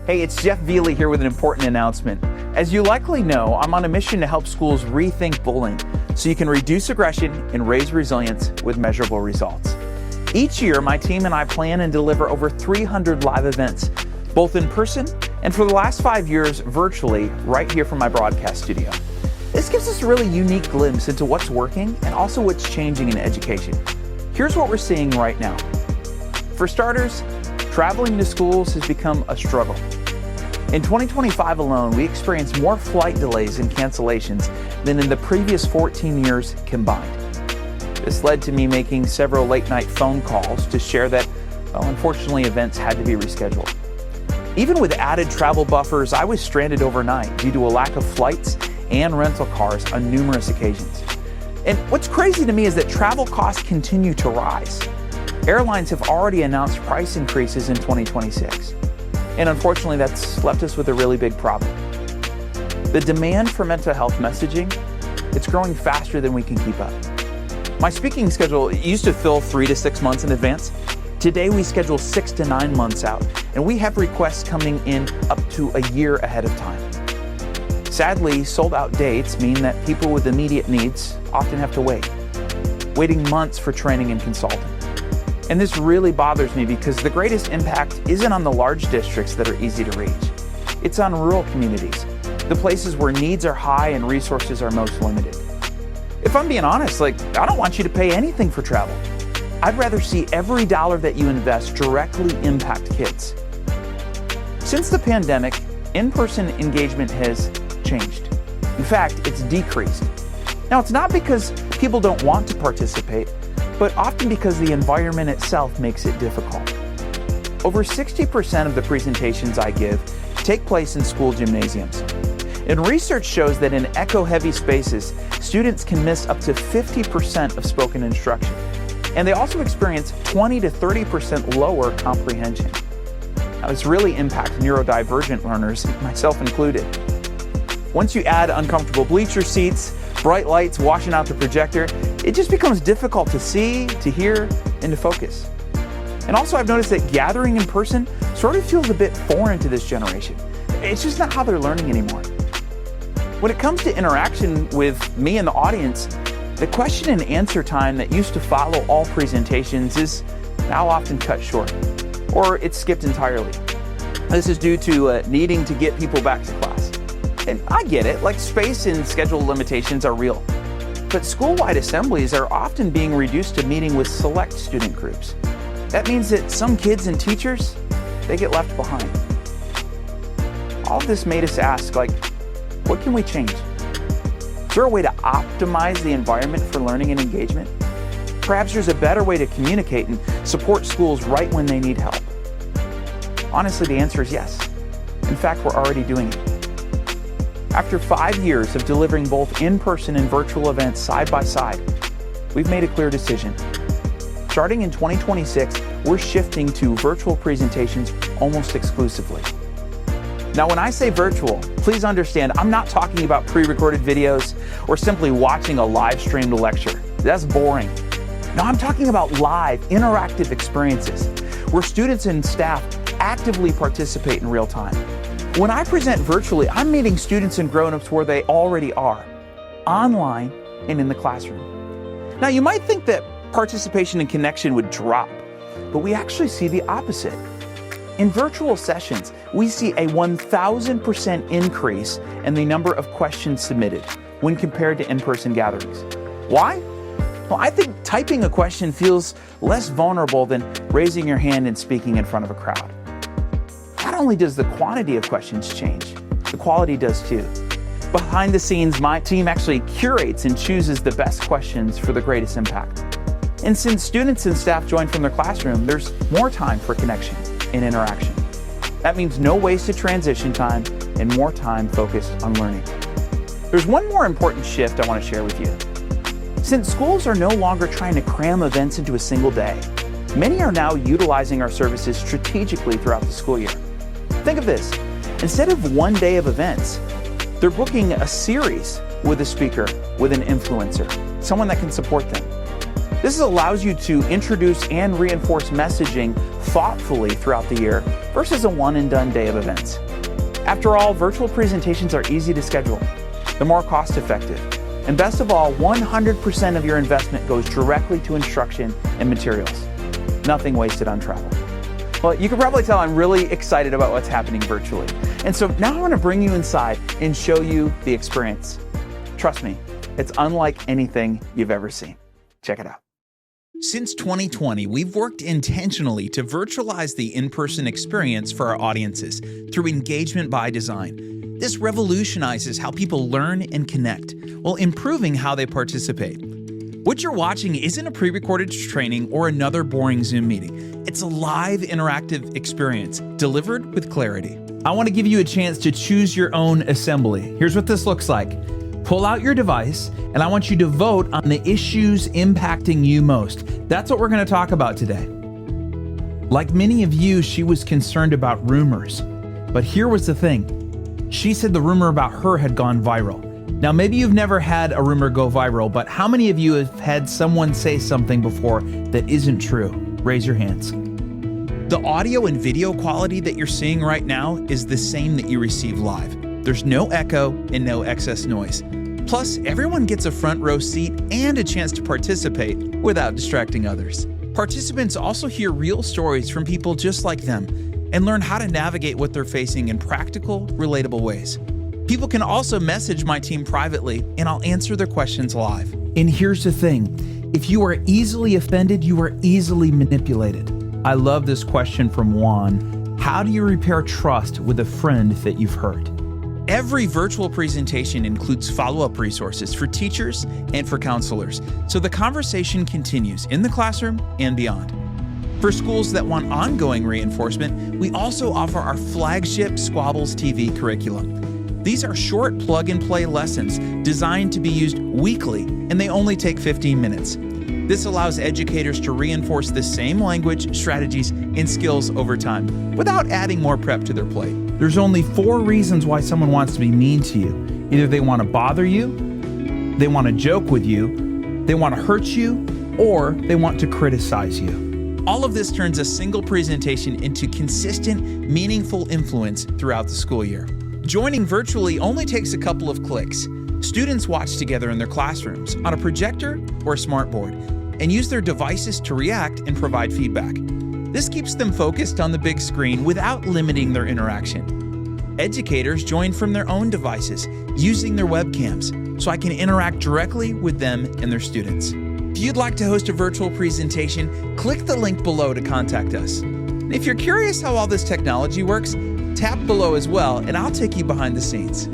Hey, it's Jeff Veley here with an important announcement. As you likely know, I'm on a mission to help schools rethink bullying so you can reduce aggression and raise resilience with measurable results. Each year, my team and I plan and deliver over 300 live events, both in person and for the last 5 years, virtually, right here from my broadcast studio. This gives us a really unique glimpse into what's working and also what's changing in education. Here's what we're seeing right now. For starters, traveling to schools has become a struggle. In 2025 alone, we experienced more flight delays and cancellations than in the previous 14 years combined. This led to me making several late-night phone calls to share that, well, unfortunately, events had to be rescheduled. Even with added travel buffers, I was stranded overnight due to a lack of flights and rental cars on numerous occasions. And what's crazy to me is that travel costs continue to rise. Airlines have already announced price increases in 2026. And unfortunately, that's left us with a really big problem. The demand for mental health messaging, it's growing faster than we can keep up. My speaking schedule used to fill 3 to 6 months in advance. Today, we schedule 6 to 9 months out, and we have requests coming in up to a year ahead of time. Sadly, sold-out dates mean that people with immediate needs often have to waiting months for training and consulting. And this really bothers me because the greatest impact isn't on the large districts that are easy to reach. It's on rural communities, the places where needs are high and resources are most limited. If I'm being honest, I don't want you to pay anything for travel. I'd rather see every dollar that you invest directly impact kids. Since the pandemic, in-person engagement has changed. In fact, it's decreased. Now, it's not because people don't want to participate, but often because the environment itself makes it difficult. Over 60% of the presentations I give take place in school gymnasiums. And research shows that in echo-heavy spaces, students can miss up to 50% of spoken instruction. And they also experience 20 to 30% lower comprehension. Now, this really impacts neurodivergent learners, myself included. Once you add uncomfortable bleacher seats, bright lights washing out the projector, it just becomes difficult to see, to hear, and to focus. And also, I've noticed that gathering in person sort of feels a bit foreign to this generation. It's just not how they're learning anymore. When it comes to interaction with me and the audience, the question and answer time that used to follow all presentations is now often cut short, or it's skipped entirely. This is due to needing to get people back to class. And I get it, space and schedule limitations are real. But school-wide assemblies are often being reduced to meeting with select student groups. That means that some kids and teachers, they get left behind. All of this made us ask, what can we change? Is there a way to optimize the environment for learning and engagement? Perhaps there's a better way to communicate and support schools right when they need help. Honestly, the answer is yes. In fact, we're already doing it. After 5 years of delivering both in-person and virtual events side by side, we've made a clear decision. Starting in 2026, we're shifting to virtual presentations almost exclusively. Now, when I say virtual, please understand, I'm not talking about pre-recorded videos or simply watching a live-streamed lecture. That's boring. No, I'm talking about live, interactive experiences where students and staff actively participate in real time. When I present virtually, I'm meeting students and grown-ups where they already are, online and in the classroom. Now, you might think that participation and connection would drop, but we actually see the opposite. In virtual sessions, we see a 1,000% increase in the number of questions submitted when compared to in-person gatherings. Why? Well, I think typing a question feels less vulnerable than raising your hand and speaking in front of a crowd. Not only does the quantity of questions change, the quality does too. Behind the scenes, my team actually curates and chooses the best questions for the greatest impact. And since students and staff join from their classroom, there's more time for connection and interaction. That means no wasted transition time and more time focused on learning. There's one more important shift I want to share with you. Since schools are no longer trying to cram events into a single day, many are now utilizing our services strategically throughout the school year. Think of this. Instead of one day of events, they're booking a series with a speaker, with an influencer, someone that can support them. This allows you to introduce and reinforce messaging thoughtfully throughout the year versus a one-and-done day of events. After all, virtual presentations are easy to schedule. They're more cost-effective. And best of all, 100% of your investment goes directly to instruction and materials. Nothing wasted on travel. Well, you can probably tell I'm really excited about what's happening virtually. And so now I want to bring you inside and show you the experience. Trust me, it's unlike anything you've ever seen. Check it out. Since 2020, we've worked intentionally to virtualize the in-person experience for our audiences through engagement by design. This revolutionizes how people learn and connect, while improving how they participate. What you're watching isn't a pre-recorded training or another boring Zoom meeting. It's a live, interactive experience delivered with clarity. I want to give you a chance to choose your own assembly. Here's what this looks like. Pull out your device, and I want you to vote on the issues impacting you most. That's what we're going to talk about today. Like many of you, she was concerned about rumors. But here was the thing. She said the rumor about her had gone viral. Now, maybe you've never had a rumor go viral, but how many of you have had someone say something before that isn't true? Raise your hands. The audio and video quality that you're seeing right now is the same that you receive live. There's no echo and no excess noise. Plus, everyone gets a front row seat and a chance to participate without distracting others. Participants also hear real stories from people just like them and learn how to navigate what they're facing in practical, relatable ways. People can also message my team privately, and I'll answer their questions live. And here's the thing. If you are easily offended, you are easily manipulated. I love this question from Juan. How do you repair trust with a friend that you've hurt? Every virtual presentation includes follow-up resources for teachers and for counselors, so the conversation continues in the classroom and beyond. For schools that want ongoing reinforcement, we also offer our flagship Squabbles TV curriculum. These are short plug-and-play lessons designed to be used weekly, and they only take 15 minutes. This allows educators to reinforce the same language, strategies, and skills over time without adding more prep to their plate. There's only 4 reasons why someone wants to be mean to you. Either they want to bother you, they want to joke with you, they want to hurt you, or they want to criticize you. All of this turns a single presentation into consistent, meaningful influence throughout the school year. Joining virtually only takes a couple of clicks. Students watch together in their classrooms on a projector or smartboard and use their devices to react and provide feedback. This keeps them focused on the big screen without limiting their interaction. Educators join from their own devices using their webcams, so I can interact directly with them and their students. If you'd like to host a virtual presentation, click the link below to contact us. If you're curious how all this technology works, tap below as well, and I'll take you behind the scenes.